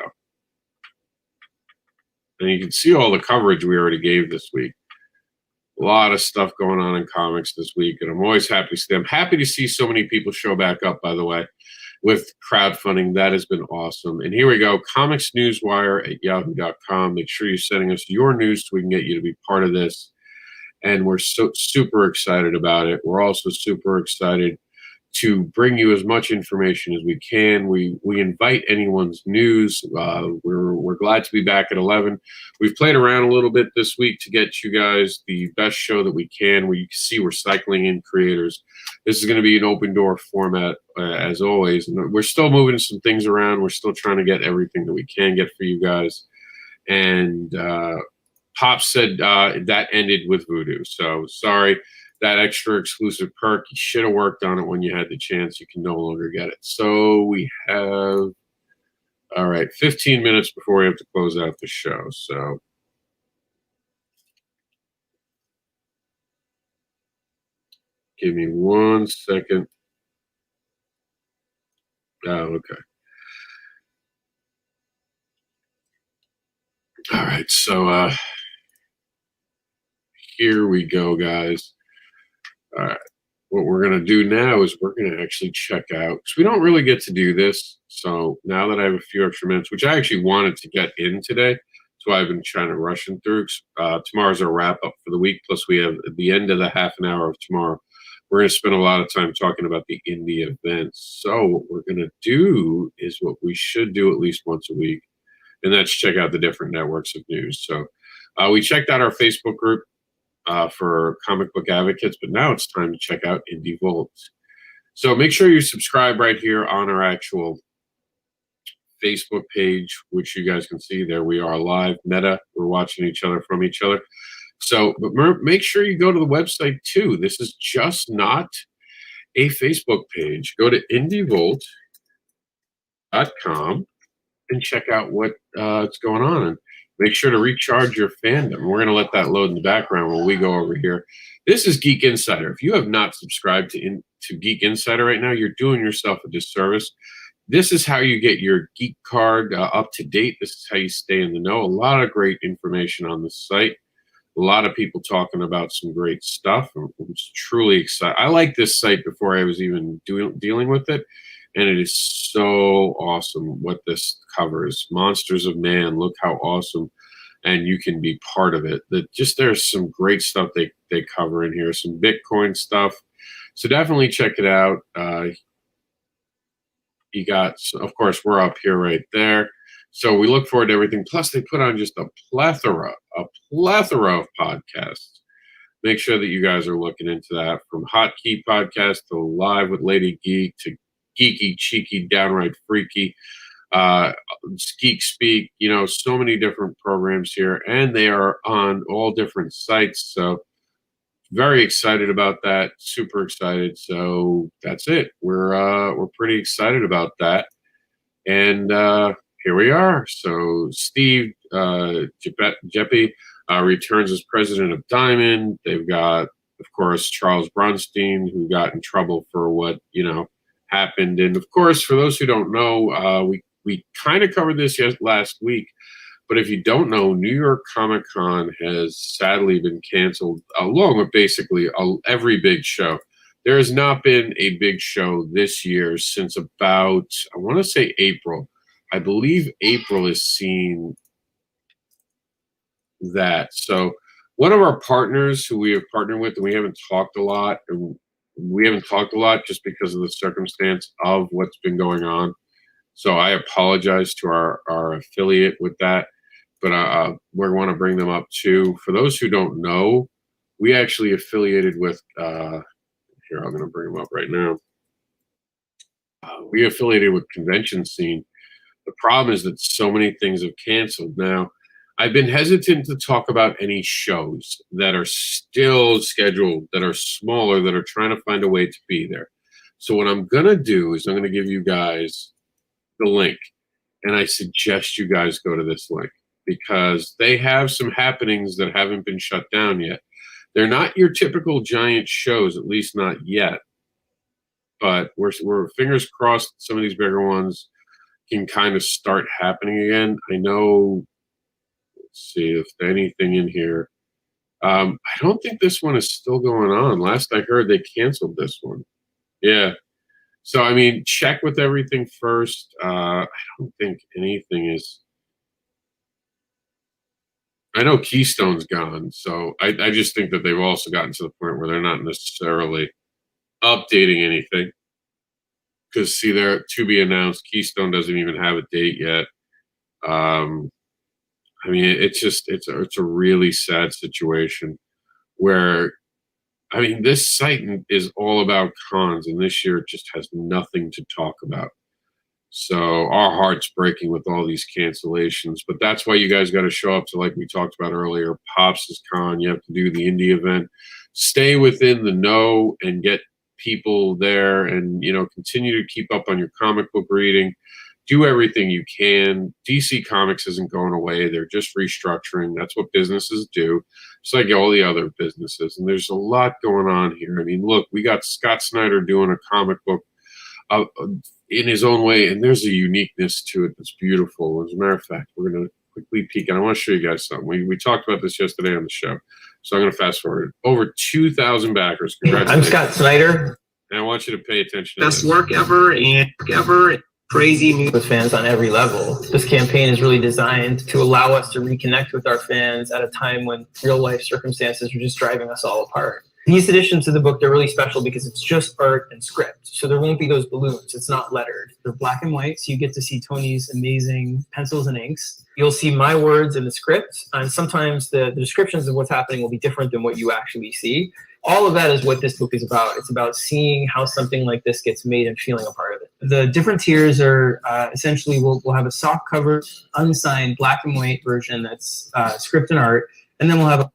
And you can see all the coverage we already gave this week. A lot of stuff going on in comics this week, and I'm always happy to see them. I'm happy to see so many people show back up, by the way, with crowdfunding. That has been awesome. And here we go, comicsnewswire@yahoo.com. Make sure you're sending us your news so we can get you to be part of this. And we're so super excited about it. We're also super excited to bring you as much information as we can. We invite anyone's news. We're glad to be back at 11. We've played around a little bit this week to get you guys the best show that we can. We see we're cycling in creators. This is going to be an open door format as always. And we're still moving some things around. We're still trying to get everything that we can get for you guys. And Pop said that ended with Voodoo. So sorry. That extra exclusive perk, you should have worked on it when you had the chance. You can no longer get it. So we have, all right, 15 minutes before we have to close out the show. So give me 1 second. Oh, okay. All right, so here we go, guys. All right, what we're going to do now is we're going to actually check out, because we don't really get to do this. So now that I have a few extra minutes, which I actually wanted to get in today, so I've been trying to rush them through. Tomorrow's our wrap up for the week, plus we have at the end of the half an hour of tomorrow, we're going to spend a lot of time talking about the indie events. So what we're going to do is what we should do at least once a week, and that's check out the different networks of news. So we checked out our Facebook group for comic book advocates, but now it's time to check out Indie Volt. So make sure you subscribe right here on our actual Facebook page, which you guys can see there. We are live, meta. We're watching each other from each other. So, but make sure you go to the website too. This is just not a Facebook page. Go to indievolt.com and check out what's going on. And make sure to recharge your fandom. We're going to let that load in the background while we go over here. This is Geek Insider. If you have not subscribed to Geek Insider right now, you're doing yourself a disservice. This is how you get your geek card up to date. This is how you stay in the know. A lot of great information on the site. A lot of people talking about some great stuff. I'm truly excited. I like this site before I was even dealing with it, and it is so awesome what this covers. Monsters of Man, look how awesome, and you can be part of it. There's some great stuff they cover in here, some Bitcoin stuff. So definitely check it out. You got, of course, we're up here right there. So we look forward to everything. Plus, they put on just a plethora of podcasts. Make sure that you guys are looking into that, from Hot Key Podcast to Live with Lady Geek to Geeky, Cheeky, Downright Freaky, Geek Speak, so many different programs here, and they are on all different sites. So very excited about that. Super excited. So that's it. We're pretty excited about that. And here we are. So Steve Jeppe returns as president of Diamond. They've got, of course, Charles Bronstein, who got in trouble for what happened. And of course, for those who don't know, we kind of covered this last week. But if you don't know, New York Comic Con has sadly been canceled, along with basically every big show. There has not been a big show this year since about, I want to say April. I believe April is seeing that. So one of our partners who we have partnered with, and we haven't talked a lot just because of the circumstance of what's been going on. So I apologize to our affiliate with that. But we want to bring them up too. For those who don't know, we actually affiliated with, here, I'm going to bring them up right now. We affiliated with Convention Scene. The problem is that so many things have canceled. Now, I've been hesitant to talk about any shows that are still scheduled, that are smaller, that are trying to find a way to be there. So what I'm going to do is I'm going to give you guys the link. And I suggest you guys go to this link, because they have some happenings that haven't been shut down yet. They're not your typical giant shows, at least not yet. But we're fingers crossed some of these bigger ones can kind of start happening again. I know, let's see if there's anything in here. I don't think this one is still going on. Last I heard, they canceled this one. Yeah. So, I mean, check with everything first. I don't think anything is... I know Keystone's gone, so I just think that they've also gotten to the point where they're not necessarily updating anything. Because, see, they're to be announced. Keystone doesn't even have a date yet. I mean, it's a really sad situation where, I mean, this site is all about cons, and this year it just has nothing to talk about. So our heart's breaking with all these cancellations, but that's why you guys got to show up to, like we talked about earlier, Pops' Con. You have to do the indie event, stay within the know and get people there, and, continue to keep up on your comic book reading. Do everything you can. DC Comics isn't going away. They're just restructuring. That's what businesses do. It's like all the other businesses. And there's a lot going on here. I mean, look, we got Scott Snyder doing a comic book in his own way, and there's a uniqueness to it that's beautiful. As a matter of fact, we're going to quickly peek, and I want to show you guys something. We talked about this yesterday on the show, so I'm going to fast forward. Over 2,000 backers. Congratulations. I'm Scott Snyder. And I want you to pay attention to Best this. work ever, crazy news with fans on every level. This campaign is really designed to allow us to reconnect with our fans at a time when real life circumstances are just driving us all apart. These additions to the book, they're really special because it's just art and script. So there won't be those balloons. It's not lettered. They're black and white, so you get to see Tony's amazing pencils and inks. You'll see my words in the script, and sometimes the descriptions of what's happening will be different than what you actually see. All of that is what this book is about. It's about seeing how something like this gets made and feeling a part of it. The different tiers are essentially, we'll have a soft cover, unsigned, black and white version that's script and art, and then we'll have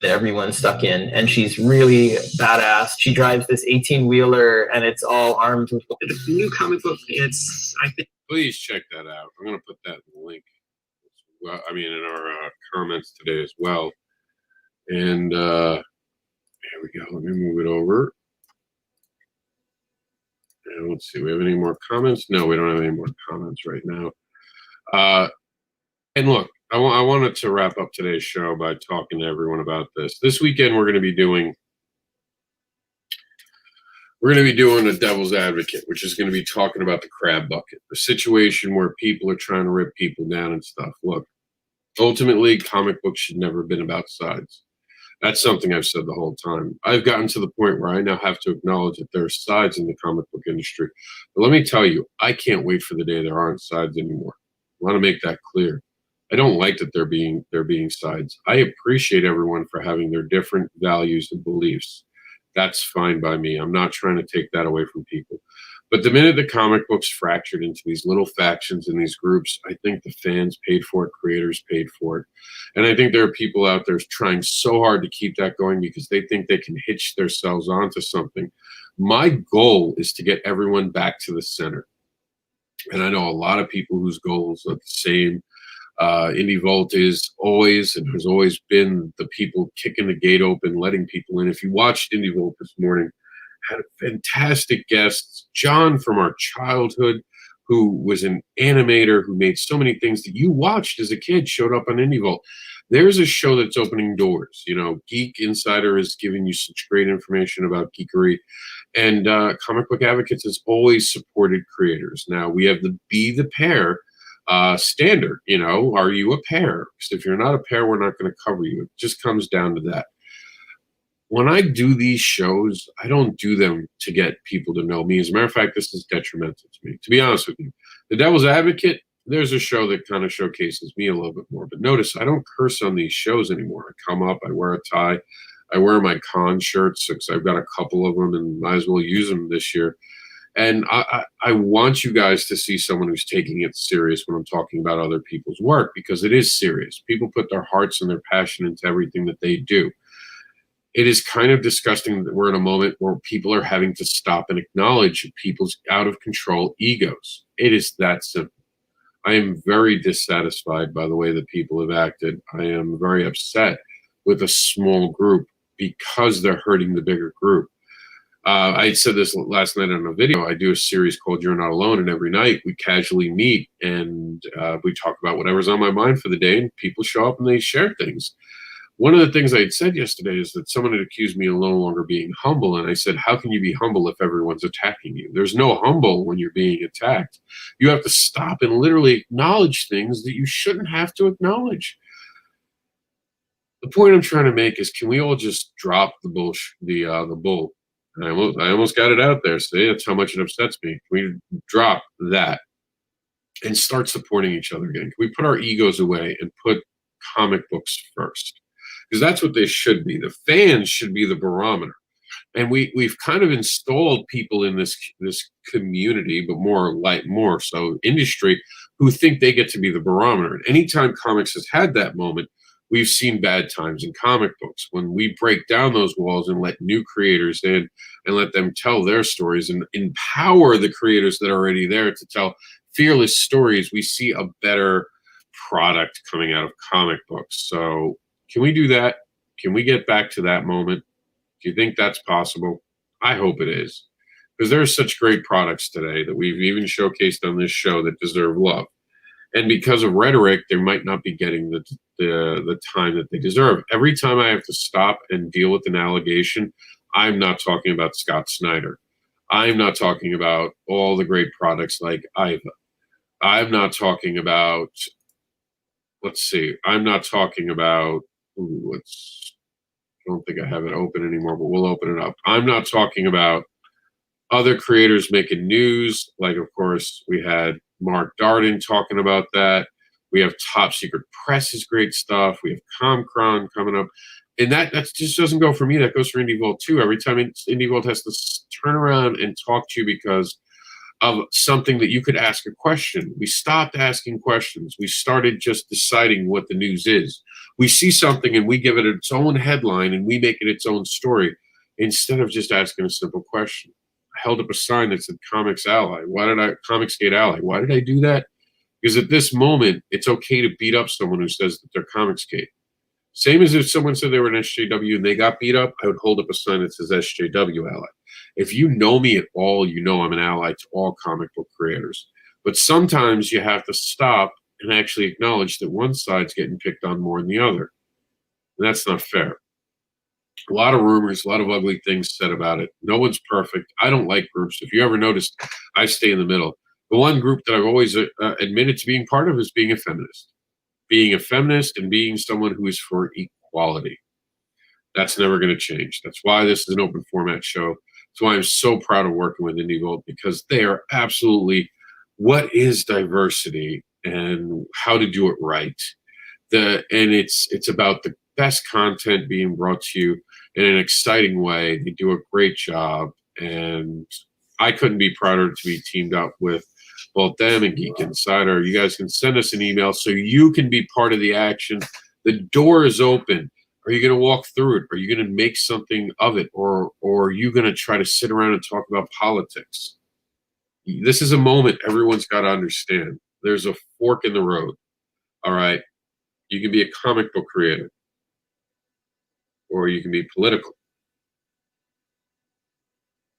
that everyone's stuck in, and she's really badass. She drives this 18-wheeler, and it's all armed with the new comic book. It's, I think. Please check that out. I'm going to put that in the link. Well, I mean, in our comments today as well. And here we go. Let me move it over. And let's see. We have any more comments? No, we don't have any more comments right now. And look, I wanted to wrap up today's show by talking to everyone about this. This weekend, we're going to be doing a devil's advocate, which is going to be talking about the crab bucket, the situation where people are trying to rip people down and stuff. Look, ultimately, comic books should never have been about sides. That's something I've said the whole time. I've gotten to the point where I now have to acknowledge that there are sides in the comic book industry. But let me tell you, I can't wait for the day there aren't sides anymore. I want to make that clear. I don't like that there being sides. I appreciate everyone for having their different values and beliefs. That's fine by me. I'm not trying to take that away from people. But the minute the comic books fractured into these little factions and these groups, I think the fans paid for it, creators paid for it. And I think there are people out there trying so hard to keep that going because they think they can hitch themselves onto something. My goal is to get everyone back to the center. And I know a lot of people whose goals are the same. Indie Vault is always and has always been the people kicking the gate open, letting people in. If you watched Indie Vault this morning, had fantastic guests. John from our childhood, who was an animator, who made so many things that you watched as a kid, showed up on Indie Vault. There's a show that's opening doors. You know, Geek Insider is giving you such great information about geekery. And Comic Book Advocates has always supported creators. Now, we have the Be the Pair standard. You know, are you a pair? Because if you're not a pair, we're not going to cover you. It just comes down to that. When I do these shows, I don't do them to get people to know me. As a matter of fact, this is detrimental to me. To be honest with you, The Devil's Advocate, there's a show that kind of showcases me a little bit more. But notice, I don't curse on these shows anymore. I come up, I wear a tie, I wear my con shirts because I've got a couple of them and might as well use them this year. And I want you guys to see someone who's taking it serious when I'm talking about other people's work, because it is serious. People put their hearts and their passion into everything that they do. It is kind of disgusting that we're in a moment where people are having to stop and acknowledge people's out of control egos. It is that simple. I am very dissatisfied by the way that people have acted. I am very upset with a small group because they're hurting the bigger group. I said this last night on a video. I do a series called You're Not Alone, and every night we casually meet and we talk about whatever's on my mind for the day, and people show up and they share things. One of the things I had said yesterday is that someone had accused me of no longer being humble, and I said, how can you be humble if everyone's attacking you? There's no humble when you're being attacked. You have to stop and literally acknowledge things that you shouldn't have to acknowledge. The point I'm trying to make is, can we all just drop the bull? I almost got it out there. So that's how much it upsets me. Can we drop that and start supporting each other again? Can we put our egos away and put comic books first? Because that's what they should be. The fans should be the barometer. And we've kind of installed people in this community, but more so industry, who think they get to be the barometer. And anytime comics has had that moment, we've seen bad times in comic books. When we break down those walls and let new creators in and let them tell their stories and empower the creators that are already there to tell fearless stories, we see a better product coming out of comic books. So can we do that? Can we get back to that moment? Do you think that's possible? I hope it is. Because there are such great products today that we've even showcased on this show that deserve love. And because of rhetoric, they might not be getting the time that they deserve. Every time I have to stop and deal with an allegation, I'm not talking about Scott Snyder. I'm not talking about all the great products like Iva. I'm not talking about, I'm not talking about, I don't think I have it open anymore, but we'll open it up. I'm not talking about other creators making news. Like, of course, we had Mark Darden talking about that. We have Top Secret Press's great stuff. We have Comcron coming up. And that just doesn't go for me. That goes for Indie Vault too. Every time Indie Vault has to turn around and talk to you because of something that you could ask a question. We stopped asking questions. We started just deciding what the news is. We see something and we give it its own headline and we make it its own story instead of just asking a simple question. I held up a sign that said Comics Ally. Comicsgate Ally? Why did I do that? Because at this moment, it's okay to beat up someone who says that they're Comicsgate. Same as if someone said they were an SJW and they got beat up, I would hold up a sign that says SJW Ally. If you know me at all, you know I'm an ally to all comic book creators. But sometimes you have to stop and actually acknowledge that one side's getting picked on more than the other. And that's not fair. A lot of rumors, a lot of ugly things said about it. No one's perfect. I don't like groups. If you ever noticed, I stay in the middle. The one group that I've always admitted to being part of is being a feminist. Being a feminist and being someone who is for equality. That's never going to change. That's why this is an open format show. That's why I'm so proud of working with IndieE, because they are absolutely what is diversity and how to do it right. And it's about the best content being brought to you in an exciting way. They do a great job, and I couldn't be prouder to be teamed up with both them and Geek Insider. You guys can send us an email so you can be part of the action. The door is open. Are you going to walk through it? Are you going to make something of it? Or are you going to try to sit around and talk about politics? This is a moment everyone's got to understand. There's a fork in the road. All right? You can be a comic book creator, or you can be political.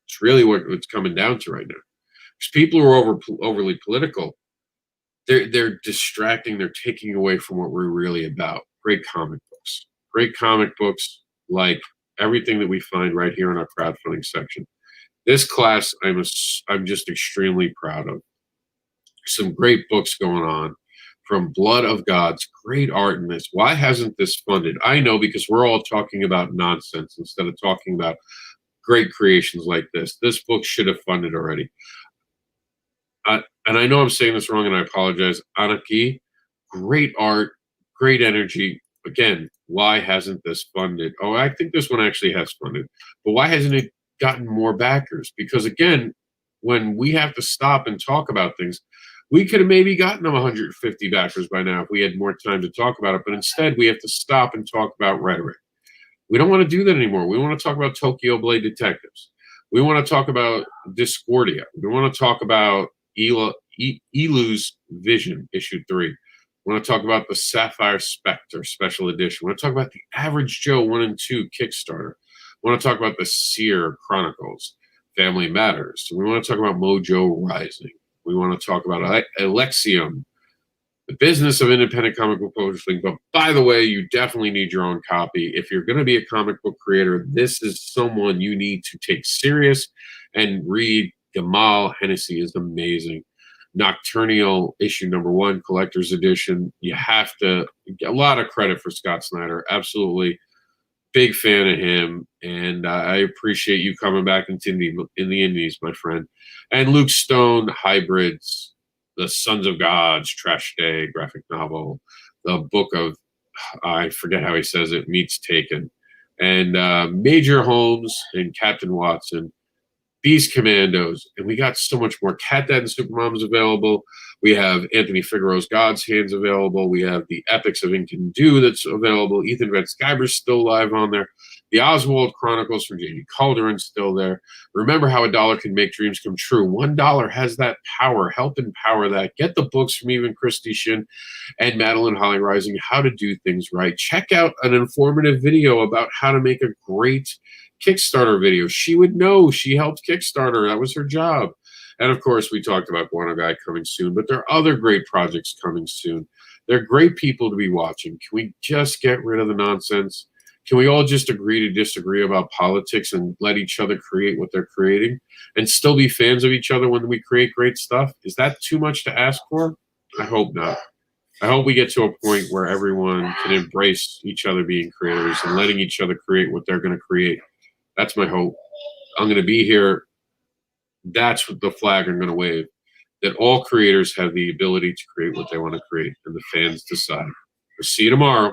It's really what it's coming down to right now. Because people who are overly political, they're distracting. They're taking away from what we're really about. Great comic books. Great comic books, like everything that we find right here in our crowdfunding section. This class, I'm just extremely proud of. Some great books going on, from Blood of Gods, great art in this. Why hasn't this funded? I know, because we're all talking about nonsense instead of talking about great creations like this. This book should have funded already. And I know I'm saying this wrong, and I apologize. Anaki, great art, great energy. Again, why hasn't this funded? Oh, I think this one actually has funded. But why hasn't it gotten more backers? Because, again, when we have to stop and talk about things, we could have maybe gotten them 150 backers by now if we had more time to talk about it. But instead, we have to stop and talk about rhetoric. We don't want to do that anymore. We want to talk about Tokyo Blade Detectives. We want to talk about Discordia. We want to talk about Elu's Vision, issue 3. We want to talk about the Sapphire Spectre special edition. We want to talk about the Average Joe 1 and 2 Kickstarter. We want to talk about the Seer Chronicles, Family Matters. We want to talk about Mojo Rising. We want to talk about Alexium, the business of independent comic book publishing. But by the way, you definitely need your own copy. If you're going to be a comic book creator, this is someone you need to take serious and read. Gamal Hennessy is amazing. Nocturnal issue number 1, collector's edition. You have to get a lot of credit for Scott Snyder. Absolutely big fan of him, and I appreciate you coming back into the Indies, my friend. And Luke Stone, Hybrids, The Sons of Gods, Trash Day graphic novel, the book of, I forget how he says it, Meets Taken, and Major Holmes and Captain Watson, Beast Commandos, and we got so much more. Cat Dad and Supermom's available. We have Anthony Figueroa's God's Hands available. We have the Epics of Ink and Do that's available. Ethan Van Sciver's still live on there. The Oswald Chronicles from J.D. Calderon's still there. Remember how $1 can make dreams come true. $1 has that power. Help empower that. Get the books from even Christy Shin and Madeline Holly Rising, How to Do Things Right. Check out an informative video about how to make a great Kickstarter video. She would know. She helped Kickstarter. That was her job. And of course, we talked about Guano Guy coming soon, but there are other great projects coming soon. They're great people to be watching. Can we just get rid of the nonsense? Can we all just agree to disagree about politics and let each other create what they're creating and still be fans of each other when we create great stuff? Is that too much to ask for? I hope not. I hope we get to a point where everyone can embrace each other being creators and letting each other create what they're going to create. That's my hope. I'm going to be here. That's the flag I'm going to wave, that all creators have the ability to create what they want to create, and the fans decide. We'll see you tomorrow.